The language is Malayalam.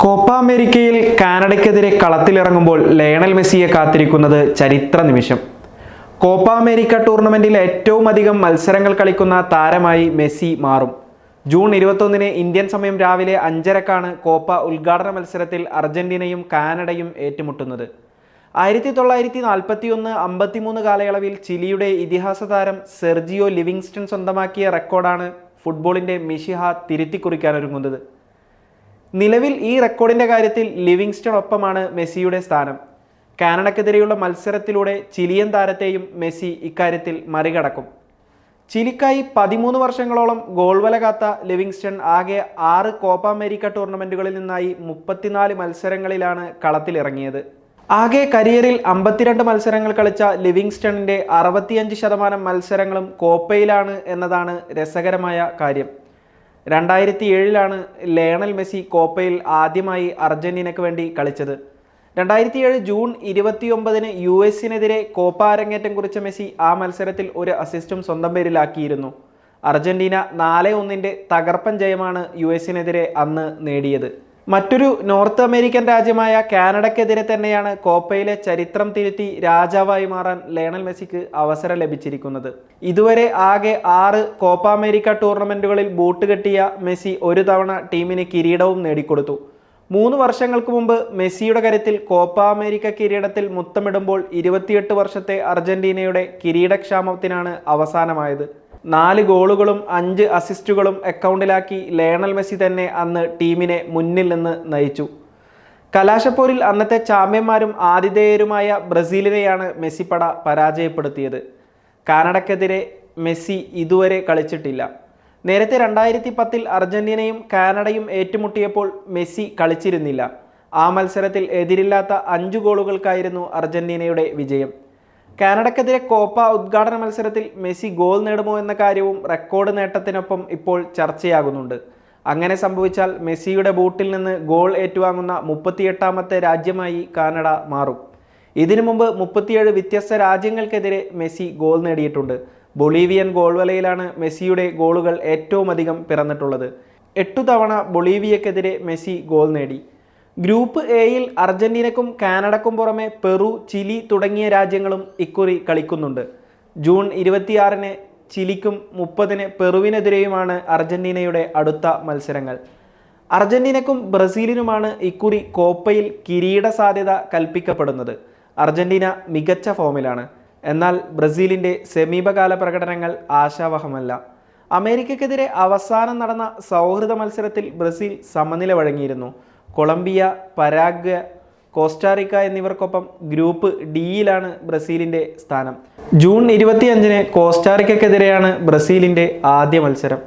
കോപ്പ അമേരിക്കയിൽ കാനഡയ്ക്കെതിരെ കളത്തിലിറങ്ങുമ്പോൾ ലയണൽ മെസ്സിയെ കാത്തിരിക്കുന്നത് ചരിത്ര നിമിഷം. കോപ്പ അമേരിക്ക ടൂർണമെന്റിൽ ഏറ്റവും അധികം മത്സരങ്ങൾ കളിക്കുന്ന താരമായി മെസ്സി മാറും. ജൂൺ 21 ഇന്ത്യൻ സമയം രാവിലെ 5:30 കോപ്പ ഉദ്ഘാടന മത്സരത്തിൽ അർജന്റീനയും കാനഡയും ഏറ്റുമുട്ടുന്നത്. 1941-53 കാലയളവിൽ ചിലിയുടെ ഇതിഹാസ താരം സെർജിയോ ലിവിങ്സ്റ്റൺ സ്വന്തമാക്കിയ റെക്കോർഡാണ് ഫുട്ബോളിൻ്റെ മിശിഹ തിരുത്തിക്കുറിക്കാനൊരുങ്ങുന്നത്. നിലവിൽ ഈ റെക്കോർഡിൻ്റെ കാര്യത്തിൽ ലിവിങ്സ്റ്റണൊപ്പമാണ് മെസ്സിയുടെ സ്ഥാനം. കാനഡയ്ക്കെതിരെയുള്ള മത്സരത്തിലൂടെ ചിലിയൻ താരത്തെയും മെസ്സി ഇക്കാര്യത്തിൽ മറികടക്കും. ചിലിക്കായി 13 വർഷങ്ങളോളം ഗോൾവല കാത്ത ലിവിങ്സ്റ്റൺ ആകെ 6 കോപ്പ അമേരിക്ക ടൂർണമെൻറ്റുകളിൽ നിന്നായി 34 മത്സരങ്ങളിലാണ് കളത്തിലിറങ്ങിയത്. ആകെ കരിയറിൽ 52 മത്സരങ്ങൾ കളിച്ച ലിവിങ്സ്റ്റണിൻ്റെ 65% മത്സരങ്ങളും കോപ്പയിലാണ് എന്നതാണ് രസകരമായ കാര്യം. 2007 ലയണൽ മെസ്സി കോപ്പയിൽ ആദ്യമായി അർജന്റീനയ്ക്ക് വേണ്ടി കളിച്ചത്. 2007 ജൂൺ 29 US-നെതിരെ കോപ്പ അരങ്ങേറ്റം കുറിച്ച മെസ്സി ആ മത്സരത്തിൽ ഒരു അസിസ്റ്റും സ്വന്തം പേരിലാക്കിയിരുന്നു. അർജന്റീന 4-1 തകർപ്പൻ ജയമാണ് US-നെതിരെ അന്ന് നേടിയത്. മറ്റൊരു നോർത്ത് അമേരിക്കൻ രാജ്യമായ കാനഡയ്ക്കെതിരെ തന്നെയാണ് കോപ്പയിലെ ചരിത്രം തിരുത്തി രാജാവായി മാറാൻ ലയണൽ മെസ്സിക്ക് അവസരം ലഭിച്ചിരിക്കുന്നത്. ഇതുവരെ ആകെ 6 കോപ്പ അമേരിക്ക ടൂർണമെൻറ്റുകളിൽ ബൂട്ട് കെട്ടിയ മെസ്സി ഒരു തവണ ടീമിന് കിരീടവും നേടിക്കൊടുത്തു. 3 വർഷങ്ങൾക്ക് മുമ്പ് മെസ്സിയുടെ കരുത്തിൽ കോപ്പ അമേരിക്ക കിരീടത്തിൽ മുത്തമിടുമ്പോൾ 28 വർഷത്തെ അർജന്റീനയുടെ കിരീടക്ഷാമത്തിനാണ് അവസാനമായത്. 4 ഗോളുകളും 5 അസിസ്റ്റുകളും അക്കൗണ്ടിലാക്കി ലയണൽ മെസ്സി തന്നെ അന്ന് ടീമിനെ മുന്നിൽ നിന്ന് നയിച്ചു. കലാശപ്പോരിൽ അന്നത്തെ ചാമ്പ്യന്മാരും ആതിഥേയരുമായ ബ്രസീലിനെയാണ് മെസ്സിപ്പട പരാജയപ്പെടുത്തിയത്. കാനഡയ്ക്കെതിരെ മെസ്സി ഇതുവരെ കളിച്ചിട്ടില്ല. നേരത്തെ 2010 അർജന്റീനയും കാനഡയും ഏറ്റുമുട്ടിയപ്പോൾ മെസ്സി കളിച്ചിരുന്നില്ല. ആ മത്സരത്തിൽ എതിരില്ലാത്ത 5 ഗോളുകൾക്കായിരുന്നു അർജന്റീനയുടെ വിജയം. കാനഡയ്ക്കെതിരെ കോപ്പ ഉദ്ഘാടന മത്സരത്തിൽ മെസ്സി ഗോൾ നേടുമോ എന്ന കാര്യവും റെക്കോർഡ് നേട്ടത്തിനൊപ്പം ഇപ്പോൾ ചർച്ചയാകുന്നുണ്ട്. അങ്ങനെ സംഭവിച്ചാൽ മെസ്സിയുടെ ബൂട്ടിൽ നിന്ന് ഗോൾ ഏറ്റുവാങ്ങുന്ന 38ാമത്തെ രാജ്യമായി കാനഡ മാറും. ഇതിനു മുമ്പ് 37 വ്യത്യസ്ത രാജ്യങ്ങൾക്കെതിരെ മെസ്സി ഗോൾ നേടിയിട്ടുണ്ട്. ബൊളീവിയൻ ഗോൾവലയിലാണ് മെസ്സിയുടെ ഗോളുകൾ ഏറ്റവും അധികം പിറന്നിട്ടുള്ളത്. 8 തവണ ബൊളീവിയക്കെതിരെ മെസ്സി ഗോൾ നേടി. ഗ്രൂപ്പ് എയിൽ അർജന്റീനയ്ക്കും കാനഡയ്ക്കും പുറമെ പെറു, ചിലി തുടങ്ങിയ രാജ്യങ്ങളും ഇക്കുറി കളിക്കുന്നുണ്ട്. ജൂൺ 26 ചിലിക്കും 30 പെറുവിനെതിരെയുമാണ് അർജന്റീനയുടെ അടുത്ത മത്സരങ്ങൾ. അർജന്റീനയ്ക്കും ബ്രസീലിനുമാണ് ഇക്കുറി കോപ്പയിൽ കിരീട സാധ്യത കൽപ്പിക്കപ്പെടുന്നത്. അർജന്റീന മികച്ച ഫോമിലാണ്. എന്നാൽ ബ്രസീലിൻ്റെ സമീപകാല പ്രകടനങ്ങൾ ആശാവഹമല്ല. അമേരിക്കയ്ക്കെതിരെ അവസാനം നടന്ന സൗഹൃദ മത്സരത്തിൽ ബ്രസീൽ സമനില വഴങ്ങിയിരുന്നു. കൊളംബിയ, പരാഗ്വെ, കോസ്റ്റാറിക്ക എന്നിവർക്കൊപ്പം ഗ്രൂപ്പ് ഡിയിലാണ് ബ്രസീലിൻ്റെ സ്ഥാനം. ജൂൺ 25 കോസ്റ്റാറിക്കയ്ക്കെതിരെയാണ് ബ്രസീലിൻ്റെ ആദ്യ മത്സരം.